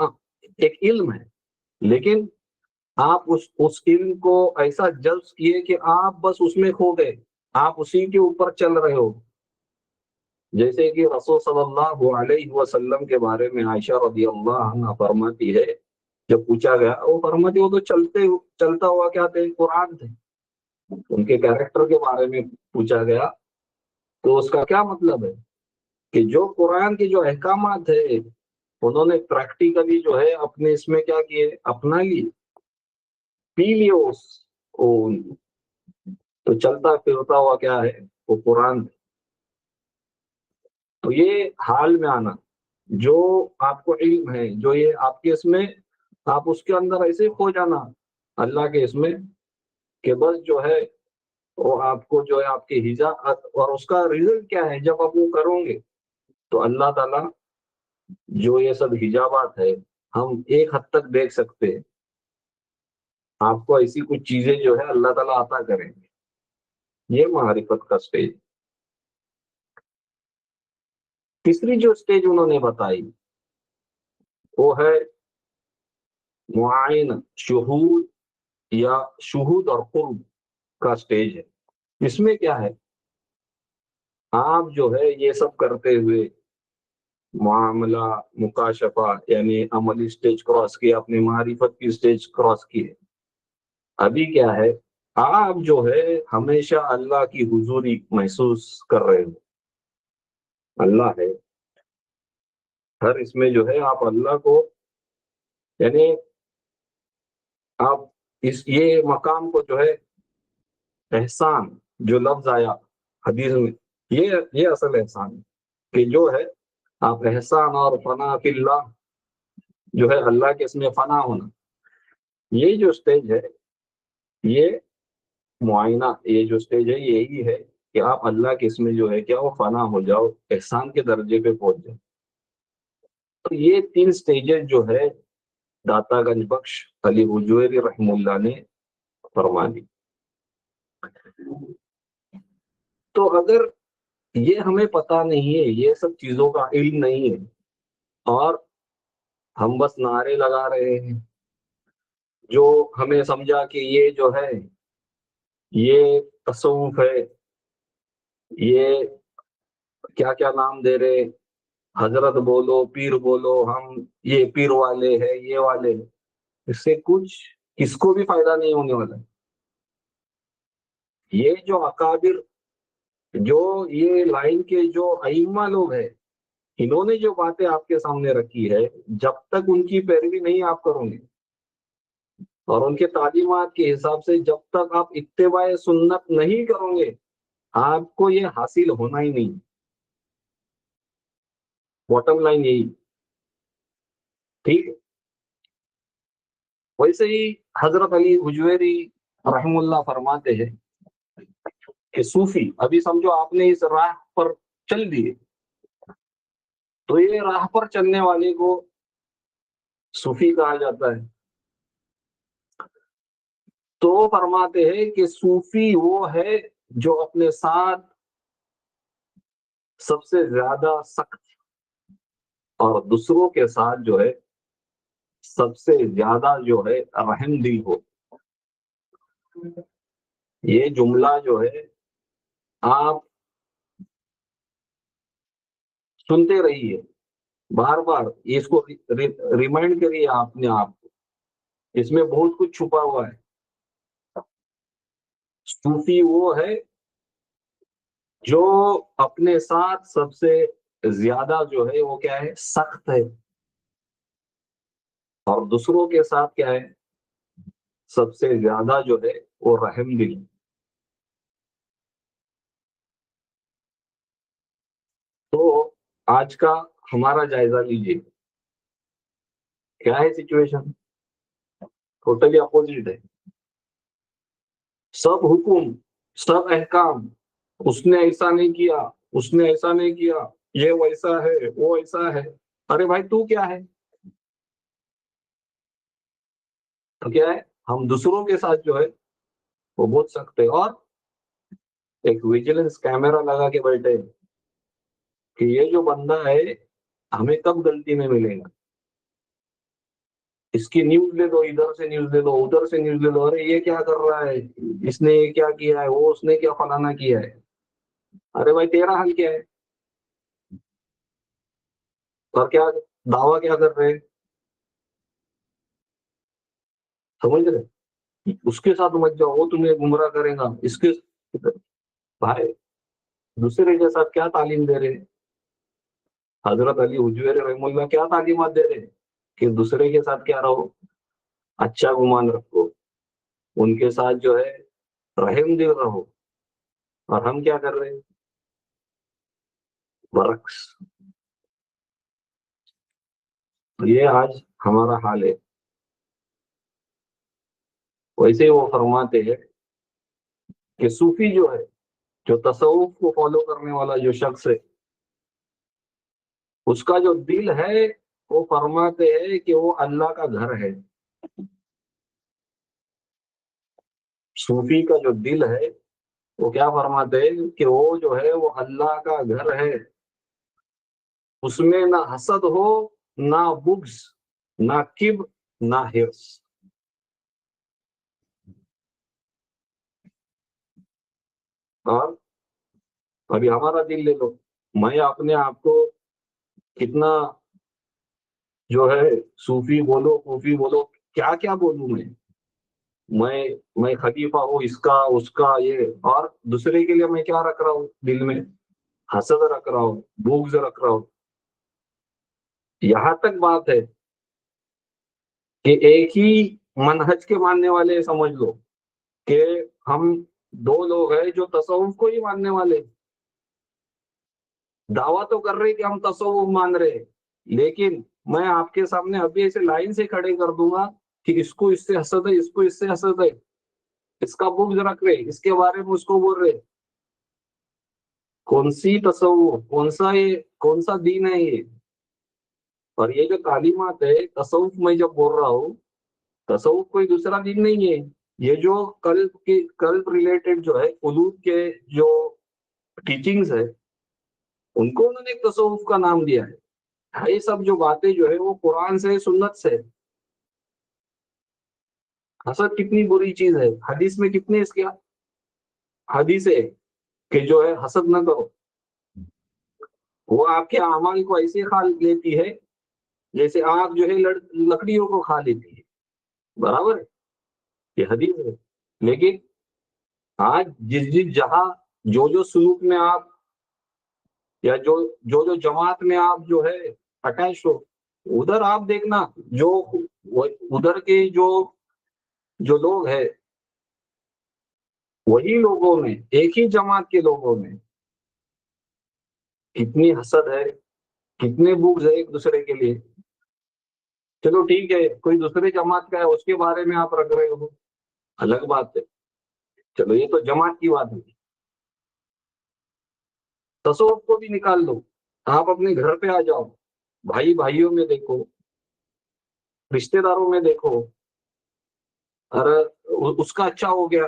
Speaker 1: ایک علم ہے، لیکن آپ اس علم کو ایسا جذب کیے کہ آپ بس اس میں کھو گئے، آپ اسی کے اوپر چل رہے ہو. جیسے کہ رسول صلی اللہ علیہ وسلم کے بارے میں عائشہ رضی اللہ عنہ فرماتی ہے، جب پوچھا گیا وہ فرماتی وہ تو چلتا ہوا کیا تھے؟ قرآن تھے. ان کے کیریکٹر کے بارے میں پوچھا گیا تو اس کا کیا مطلب ہے کہ جو قرآن کے جو احکامات ہے انہوں نے پریکٹیکلی جو ہے اپنے اس میں کیا کیے، اپنا لی، پی لیے. تو چلتا پھرتا ہوا کیا ہے وہ قرآن. تو یہ حال میں آنا، جو آپ کو علم ہے، جو یہ آپ کے اس میں، آپ اس کے اندر ایسے کھو جانا اللہ کے اس میں کہ بس جو ہے وہ آپ کو جو ہے آپ کے اور اس کا ریزلٹ کیا ہے جب آپ وہ کرو گے تو اللہ تعالیٰ جو یہ سب حجابات ہے ہم ایک حد تک دیکھ سکتے ہیں. آپ کو ایسی کچھ چیزیں جو ہے اللہ تعالیٰ عطا کریں گے. یہ معرفت کا سٹیج. تیسری جو سٹیج انہوں نے بتائی وہ ہے معائن شہود یا شہود اور قرب کا سٹیج ہے. اس میں کیا ہے، آپ جو ہے یہ سب کرتے ہوئے معاملہ مکاشفہ یعنی عملی سٹیج کراس کی، اپنی معرفت کی سٹیج کراس کی ہے. ابھی کیا ہے، آپ جو ہے ہمیشہ اللہ کی حضوری محسوس کر رہے ہو. اللہ ہے ہر اس میں جو ہے آپ اللہ کو، یعنی آپ یہ مقام کو جو ہے احسان جو لفظ آیا حدیث میں، یہ اصل احسان ہے کہ جو ہے آپ احسان اور فنا فی اللہ جو ہے اللہ کے اس میں فنا ہونا. یہ جو سٹیج ہے، یہ معائنہ، یہ جو سٹیج ہے یہی ہے کہ آپ اللہ کے اس میں جو ہے کیا وہ فنا ہو جاؤ، احسان کے درجے پہ پہنچ جاؤ. تو یہ 3 سٹیجز جو ہے داتا گنج بخش علی حجویری رحم اللہ نے فرما دی. تو اگر یہ ہمیں پتہ نہیں ہے، یہ سب چیزوں کا علم نہیں ہے، اور ہم بس نعرے لگا رہے ہیں، جو ہمیں سمجھا کہ یہ جو ہے یہ تصوف ہے، یہ کیا کیا نام دے رہے، حضرت بولو، پیر بولو، ہم یہ پیر والے ہیں، یہ والے ہیں، اس سے کچھ کس کو بھی فائدہ نہیں ہونے والا. یہ جو اکابر، جو یہ لائن کے جو ائمہ لوگ ہیں، انہوں نے جو باتیں آپ کے سامنے رکھی ہے، جب تک ان کی پیروی نہیں آپ کرو گے اور ان کے تعلیمات کے حساب سے جب تک آپ اتباع سنت نہیں کرو گے آپ کو یہ حاصل ہونا ہی نہیں. باٹم لائن یہی. ٹھیک ہے. ویسے ہی حضرت علی حجویری رحم اللہ فرماتے ہیں کہ صوفی، ابھی سمجھو آپ نے اس راہ پر چل دیے، تو یہ راہ پر چلنے والے کو صوفی کہا جاتا ہے. تو فرماتے ہیں کہ صوفی وہ ہے جو اپنے ساتھ سب سے زیادہ سخت اور دوسروں کے ساتھ جو ہے سب سے زیادہ جو ہے رحم دل ہو. یہ جملہ جو ہے آپ سنتے رہیے، بار بار اس کو ریمائنڈ کریے اپنے آپ کو، اس میں بہت کچھ چھپا ہوا ہے. صوفی وہ ہے جو اپنے ساتھ سب سے زیادہ جو ہے وہ کیا ہے، سخت ہے، اور دوسروں کے ساتھ کیا ہے، سب سے زیادہ جو ہے وہ رحم دل. تو آج کا ہمارا جائزہ لیجیے، کیا ہے سچویشن؟ ٹوٹلی اپوزٹ ہے. سب حکم، سب احکام، اس نے ایسا نہیں کیا، اس نے ایسا نہیں کیا، یہ ویسا ہے، وہ ایسا ہے. ارے بھائی تو کیا ہے؟ تو کیا ہے، ہم دوسروں کے ساتھ جو ہے وہ بہت سخت ہے، اور ایک ویجیلنس کیمرا لگا کے بیٹھے کہ یہ جو بندہ ہے ہمیں کب غلطی میں ملے گا. اس کی نیوز لے دو، ادھر سے نیوز لے دو، ادھر سے نیوز لے دو، ارے یہ کیا کر رہا ہے، اس نے یہ کیا کیا ہے، وہ اس نے کیا فلانا کیا ہے. ارے بھائی تیرا حل کیا ہے؟ اور کیا دعویٰ کیا کر رہے ہیں؟ سمجھ رہے؟ اس کے ساتھ مت جاؤ، وہ تمہیں گمراہ کرے گا. اس کے بھائی دوسرے کے ساتھ کیا تعلیم دے رہے ہیں؟ حضرت علی حجویری رحم اللہ کیا تعلیمات دے رہے ہیں کہ دوسرے کے ساتھ کیا رہو، اچھا گمان رکھو، ان کے ساتھ جو ہے رحم دل رہو. اور ہم کیا کر رہے ہیں؟ برعکس. یہ آج ہمارا حال ہے. ویسے وہ فرماتے ہیں کہ صوفی جو ہے، جو تصوف کو فالو کرنے والا جو شخص ہے، اس کا جو دل ہے وہ فرماتے ہیں کہ وہ اللہ کا گھر ہے. صوفی کا جو دل ہے وہ کیا فرماتے ہیں کہ وہ جو ہے وہ اللہ کا گھر ہے. اس میں نہ حسد ہو، نہ بغض، نہ کبر، نہ حرص. اور ابھی ہمارا دل لے لو، میں اپنے آپ کو کتنا جو ہے صوفی بولو، صوفی بولو، کیا کیا بولوں میں خلیفہ ہوں اس کا اس کا یہ. اور دوسرے کے لیے میں کیا رکھ رہا ہوں دل میں؟ حسد رکھ رہا ہوں، بغض رکھ رہا ہوں. یہاں تک بات ہے کہ ایک ہی منہج کے ماننے والے سمجھ لو کہ ہم دو لوگ ہیں جو تصوف کو ہی ماننے والے. دعویٰ تو کر رہے کہ ہم تصوف مان رہے، لیکن میں آپ کے سامنے ابھی ایسے لائن سے کھڑے کر دوں گا کہ اس کو اس سے حسد ہے، اس کو اس سے حسد ہے، اس کا بغض رکھ رہے، اس کے بارے میں اس کو بول رہے. کون سی تصوف، کون سا دین ہے یہ؟ اور یہ جو تعلیمات ہے تصوف، میں جب بول رہا ہوں تصوف کوئی دوسرا دین نہیں ہے. یہ جو قلب ریلیٹڈ جو ہے قلوب کے جو ٹیچنگز ہے، ان کو انہوں نے ایک تصوف کا نام دیا ہے. یہ سب جو باتیں جو ہے وہ قرآن سے، سنت سے. حسد کتنی بری چیز ہے، حدیث میں کتنے اس کے حدیث ہے کہ جو ہے حسد نہ کرو. وہ آپ کے اعمال کو ایسے کھا لیتی ہے جیسے آگ جو ہے لکڑیوں کو کھا لیتی ہے. برابر ہے، یہ حدیث ہے. لیکن آج جس جہاں جو سلوک میں آپ، یا جو جماعت میں آپ جو ہے اٹیچ ہو، ادھر آپ دیکھنا جو ادھر کے جو لوگ ہیں وہی لوگوں میں، ایک ہی جماعت کے لوگوں میں کتنی حسد ہے، کتنے بغض ہے ایک دوسرے کے لیے. چلو ٹھیک ہے، کوئی دوسرے جماعت کا ہے اس کے بارے میں آپ رکھ رہے ہو، الگ بات ہے. چلو یہ تو جماعت کی بات ہے. تصوف کو بھی نکال دو، آپ اپنے گھر پہ آ جاؤ، بھائی بھائیوں میں دیکھو، رشتہ داروں میں دیکھو، ارے اس کا اچھا ہو گیا،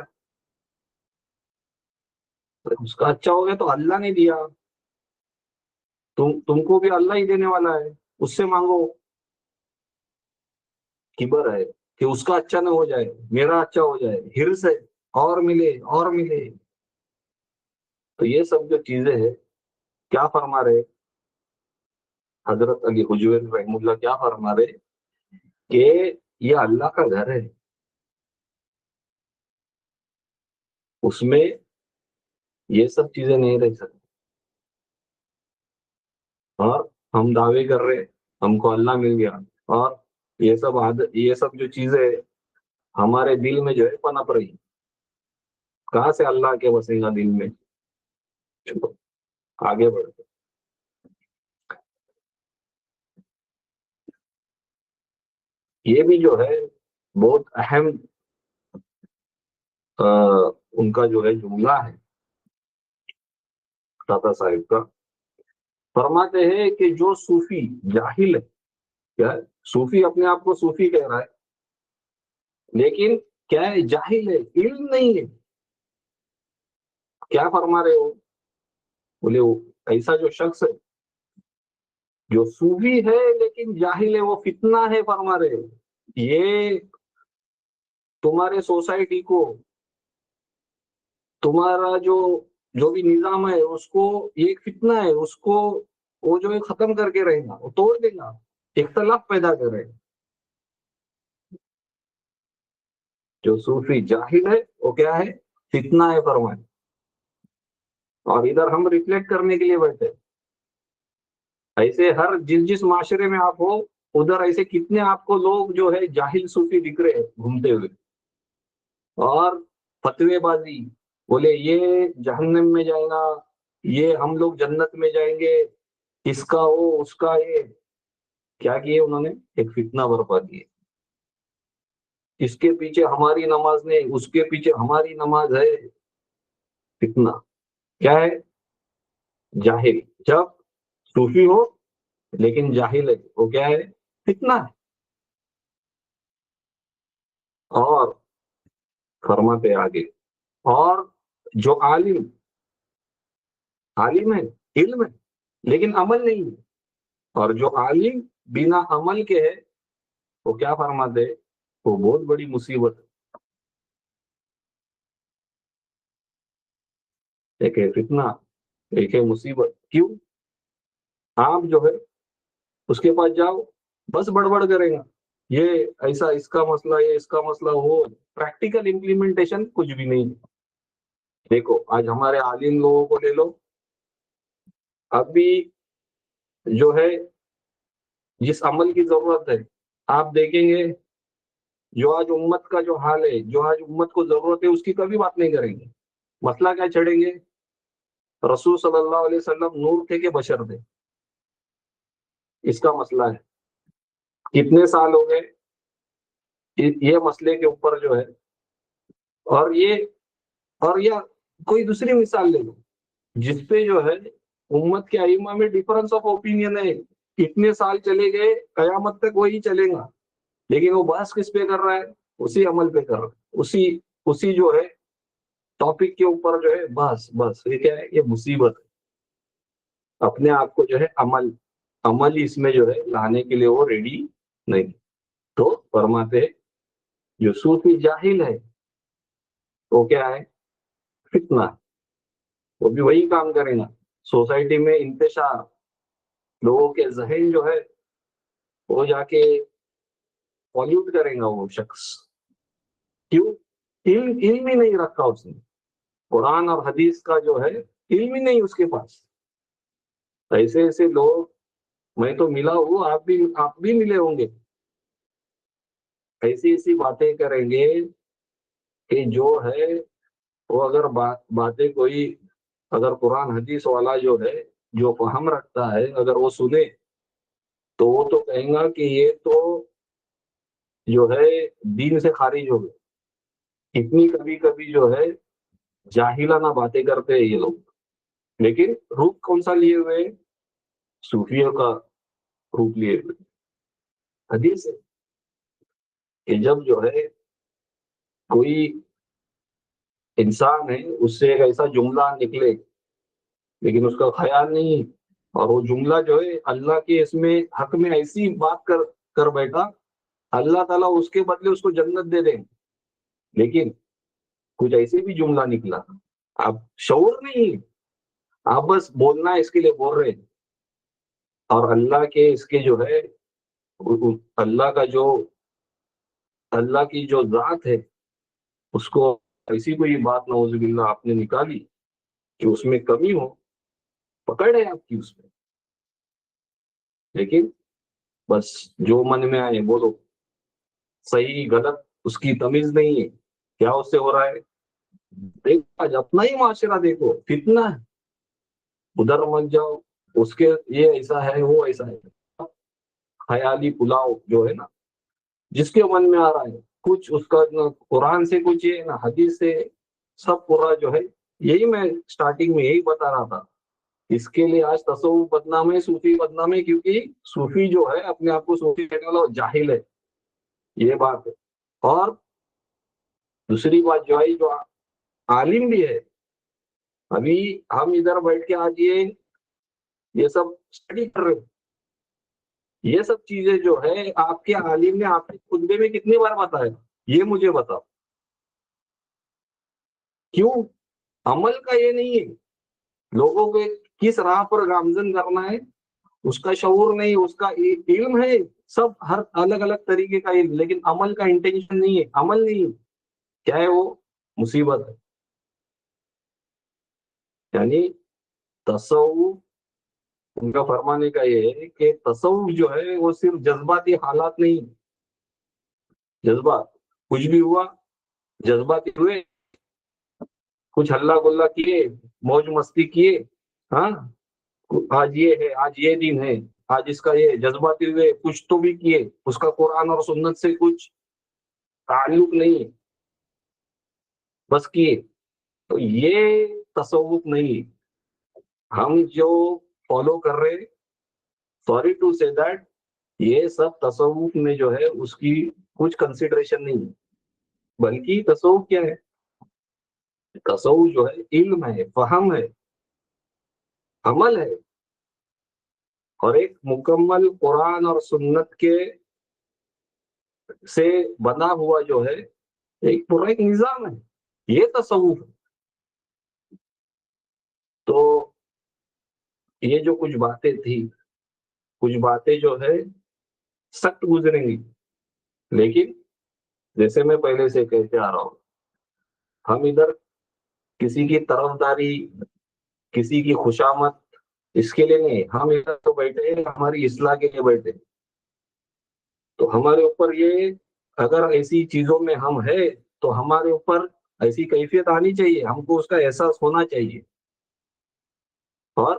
Speaker 1: اس کا اچھا ہو گیا تو اللہ نے دیا، تم کو بھی اللہ ہی دینے والا ہے، اس سے مانگو. کبر ہے کہ اس کا اچھا نہ ہو جائے میرا اچھا ہو جائے، ہرس ہے اور ملے اور ملے. تو یہ سب جو چیزیں ہیں، کیا فرما رہے حضرت علی حجویری رحم اللہ، کیا فرما رہے کہ یہ اللہ کا گھر ہے، اس میں یہ سب چیزیں نہیں رہ سکتی. اور ہم دعوے کر رہے ہم کو اللہ مل گیا، اور یہ سب جو چیزیں ہمارے دل میں جو ہے پنپ رہی، کہاں سے اللہ کے وسیع گا دل میں. چلو آگے بڑھتے. یہ بھی جو ہے بہت اہم ان کا جو ہے جملہ ہے داتا صاحب کا. فرماتے ہیں کہ جو صوفی جاہل ہے، کیا ہے؟ صوفی اپنے آپ کو صوفی کہہ رہا ہے، لیکن کیا ہے؟ جاہل ہے، علم نہیں ہے. کیا فرما رہے ہو؟ بولے وہ ایسا جو شخص ہے جو صوفی ہے لیکن جاہل ہے، وہ فتنہ ہے. فرما رہے ہو یہ تمہارے سوسائٹی کو، تمہارا جو بھی نظام ہے اس کو، یہ ایک فتنہ ہے، اس کو وہ جو ہے ختم کر کے رہے گا، وہ توڑ دے گا، اختلاف پیدا کرے. جو صوفی جاہل ہے وہ کیا ہے؟ فتنہ ہے فرمائے. اور ادھر ہم ریفلیکٹ کرنے کے لیے بیٹھے. ایسے ہر جس معاشرے میں آپ ہو ادھر ایسے کتنے آپ کو لوگ جو ہے جاہل صوفی دکھ رہے ہیں گھومتے ہوئے، اور فتوے بازی، بولے یہ جہنم میں جائے گا، یہ ہم لوگ جنت میں جائیں گے، اس کا وہ اس کا یہ. کیا کیے انہوں نے؟ ایک فتنہ برپا کیے. اس کے پیچھے ہماری نماز نہیں، اس کے پیچھے ہماری نماز ہے. فتنہ کیا ہے؟ جاہل. جب صوفی ہو لیکن جاہل ہے، وہ کیا ہے؟ فتنہ ہے. اور فرماتے آگے، اور جو عالم ہے، علم ہے لیکن عمل نہیں ہے، اور جو عالم بنا عمل کے ہے وہ کیا فرماتے؟ وہ بہت بڑی مصیبت ہے. ایک ہے فتنہ، ایک ہے مصیبت. کیوں؟ آپ جو ہے اس کے پاس جاؤ، بس بڑبڑ کرے گا، یہ ایسا اس کا مسئلہ، یہ اس کا مسئلہ، وہ پریکٹیکل امپلیمنٹیشن کچھ بھی نہیں. دیکھو آج ہمارے عالم لوگوں کو لے لو، اب بھی جو ہے جس عمل کی ضرورت ہے، آپ دیکھیں گے جو آج امت کا جو حال ہے، جو آج امت کو ضرورت ہے، اس کی کبھی بات نہیں کریں گے. مسئلہ کیا چھڑیں گے؟ رسول صلی اللہ علیہ وسلم نور تھے کہ بشر تھے، اس کا مسئلہ ہے. کتنے سال ہو گئے یہ مسئلے کے اوپر جو ہے. اور یہ کوئی دوسری مثال لے لو جس پہ جو ہے امت کے ائمہ میں ڈفرنس آف اوپینین ہے. اتنے سال چلے گئے، قیامت تک وہی چلے گا، لیکن وہ بحث کس پہ کر رہا ہے؟ اسی عمل پہ کر رہا ہے، اسی جو ہے ٹاپک کے اوپر جو ہے بس یہ کیا ہے؟ یہ مصیبت ہے. اپنے آپ کو جو ہے عمل اس میں جو ہے لانے کے لیے وہ ریڈی نہیں. تو فرماتے ہیں جو صوفی جاہل ہے وہ کیا ہے؟ فتنہ. وہ بھی وہی کام کرے گا، سوسائٹی میں انتشار، لوگوں کے ذہن جو ہے وہ جا کے پالیوٹ کرے گا وہ شخص. کیوں؟ علم ہی نہیں رکھا اس نے، قرآن اور حدیث کا جو ہے علم ہی نہیں اس کے پاس. ایسے ایسے لوگ میں تو ملا ہوں، آپ بھی ملے ہوں گے. ایسی ایسی باتیں کریں گے کہ جو ہے وہ اگر باتیں کوئی اگر قرآن حدیث والا جو ہے جو فہم رکھتا ہے اگر وہ سنے تو وہ تو کہیں گا کہ یہ تو جو ہے دین سے خارج ہو گئے، اتنی کبھی کبھی جو ہے جاہلانہ باتیں کرتے ہیں یہ لوگ، لیکن روپ کون سا لیے ہوئے ہیں؟ صوفیوں کا روپ لیے ہوئے۔ حدیث ہے کہ جب جو ہے کوئی انسان ہے اس سے ایک ایسا جملہ نکلے لیکن اس کا خیال نہیں، اور وہ جملہ جو ہے اللہ کے اس میں حق میں ایسی بات کر بیٹھا، اللہ تعالیٰ اس کے بدلے اس کو جنت دے دیں، لیکن کچھ ایسے بھی جملہ نکلا، آپ شعور نہیں، آپ بس بولنا اس کے لیے بول رہے ہیں، اور اللہ کے اس کے جو ہے اللہ کا جو اللہ کی جو ذات ہے اس کو ایسی کوئی بات نعوذ باللہ آپ نے نکالی کہ اس میں کمی ہو، پکڑ ہے آپ کی اس میں، لیکن بس جو من میں آئے بولو، صحیح غلط اس کی تمیز نہیں ہے، کیا اس سے ہو رہا ہے؟ دیکھو آج اپنا ہی معاشرہ دیکھو، فتنہ ہے، ادھر مت جاؤ، اس کے یہ ایسا ہے وہ ایسا ہے، خیالی پلاؤ جو ہے نا جس کے من میں آ رہا ہے، کچھ اس کا نہ قرآن سے کچھ ہے نہ حدیث سے، سب پورا جو ہے، یہی میں سٹارٹنگ میں یہی بتا رہا تھا، اس کے لیے آج تصوف بدنام ہے، صوفی بدنام ہے، کیونکہ صوفی جو ہے اپنے آپ کو صوفی کہنے والا جاہل ہے، یہ بات ہے۔ اور دوسری بات جو ہے جو عالم بھی ہے، ابھی ہم ادھر بیٹھ کے آج یہ سب اسٹڈی کر رہے ہیں، یہ سب چیزیں جو ہے آپ کے عالم نے آپ کے خطبے میں کتنی بار بتایا، یہ مجھے بتاؤ کیوں؟ عمل کا یہ نہیں ہے، لوگوں کو کس راہ پر گامزن کرنا ہے اس کا شعور نہیں، اس کا علم ہے، سب ہر الگ الگ طریقے کا علم، لیکن عمل کا انٹینشن نہیں ہے، عمل نہیں ہے، کیا ہے وہ؟ مصیبت ہے۔ یعنی تصوف ان کا فرمانے کا یہ ہے کہ تصوف جو ہے وہ صرف جذباتی حالات نہیں، جذبات کچھ بھی ہوا، جذباتی ہوئے، کچھ ہلہ گلا کیے، موج مستی کیے، ہاں آج یہ ہے، آج یہ دن ہے، آج اس کا یہ جذباتی ہوئے، کچھ تو بھی کیے، اس کا قرآن اور سنت سے کچھ تعلق نہیں، بس کیے، تو یہ تصوف نہیں، ہم جو فالو کر رہے، سوری ٹو سے دیٹ، یہ سب تصوف میں جو ہے اس کی کچھ کنسیڈریشن نہیں ہے، بلکہ تصوف کیا ہے؟ تصوف جو ہے علم ہے، فہم ہے، عمل ہے، اور ایک مکمل قرآن اور سنت کے سے بنا ہوا جو ہے ایک پورا ایک نظام ہے، یہ تصوف ہے۔ تو یہ جو کچھ باتیں تھی، کچھ باتیں جو ہے سخت گزریں گی، لیکن جیسے میں پہلے سے کہتے آ رہا ہوں، ہم ادھر کسی کی طرفداری، کسی کی خوشامد اس کے لیے نہیں، ہم ادھر تو بیٹھے ہیں ہماری اصلاح کے لیے بیٹھے، تو ہمارے اوپر یہ اگر ایسی چیزوں میں ہم ہے تو ہمارے اوپر ایسی کیفیت آنی چاہیے، ہم کو اس کا احساس ہونا چاہیے، اور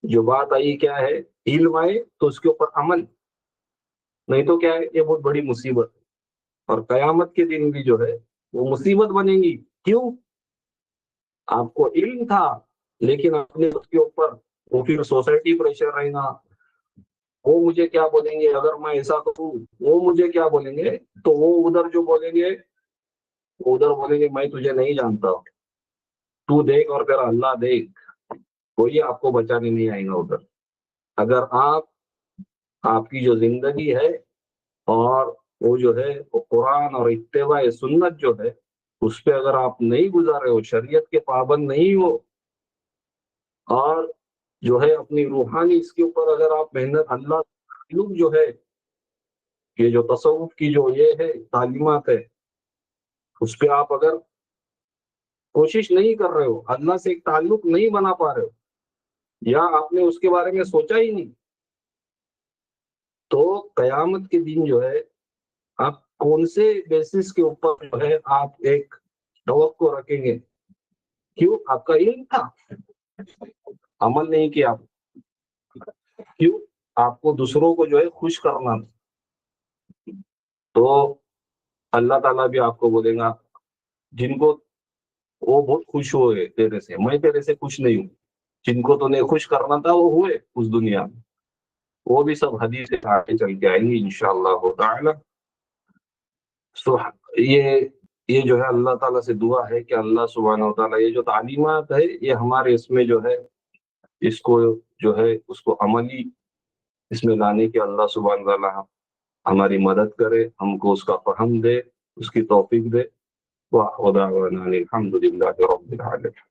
Speaker 1: جو بات آئی کیا ہے، علم آئے تو اس کے اوپر عمل، نہیں تو کیا ہے، یہ بہت بڑی مصیبت ہے، اور قیامت کے دن بھی جو ہے وہ مصیبت بنے گی، کیوں؟ آپ کو علم تھا لیکن آپ نے اس کے اوپر وہ پھر سوسائٹی پریشر رہے گا، وہ مجھے کیا بولیں گے اگر میں ایسا کروں، وہ مجھے کیا بولیں گے، تو وہ ادھر جو بولیں گے وہ ادھر بولیں گے میں تجھے نہیں جانتا، تو دیکھ اور پھر اللہ دیکھ، کوئی آپ کو بچانے نہیں آئے گا ادھر، اگر آپ کی جو زندگی ہے اور وہ جو ہے وہ قرآن اور اتباع سنت جو ہے اس پہ اگر آپ نہیں گزارے ہو، شریعت کے پابند نہیں ہو، اور جو ہے اپنی روحانی اس کے اوپر اگر آپ محنت، اللہ تعلق جو ہے، یہ جو تصوف کی جو یہ ہے تعلیمات ہے اس پہ آپ اگر کوشش نہیں کر رہے ہو، اللہ سے ایک تعلق نہیں بنا پا رہے ہو، یا آپ نے اس کے بارے میں سوچا ہی نہیں، تو قیامت کے دن جو ہے آپ کون سے بیسس کے اوپر جو ہے آپ ایک توقع رکھیں گے. کیوں؟ آپ کا علم تھا، عمل نہیں کیا. کیوں؟ آپ کو دوسروں کو جو ہے خوش کرنا. تو اللہ تعالیٰ بھی آپ کو بولے گا جن کو وہ بہت خوش ہوئے تیرے سے، میں تیرے سے خوش نہیں ہوں. جن کو تو نے خوش کرنا تھا وہ ہوئے اس دنیا میں، وہ بھی سب حدیث آگے چل کے آئیں گی انشاءاللہ تعالی. سو یہ جو ہے اللہ تعالیٰ سے دعا ہے کہ اللہ سبحانہ و تعالیٰ یہ جو تعلیمات ہے یہ ہمارے اس میں جو ہے اس کو جو ہے اس کو عملی اس میں لانے کے اللہ سبحانہ و تعالیٰ ہماری مدد کرے، ہم کو اس کا فہم دے، اس کی توفیق دے. وَآخِرُ دَعْوَانَا الْحَمْدُ لِلَّهِ رَبِّ الْعَالَمِينَ.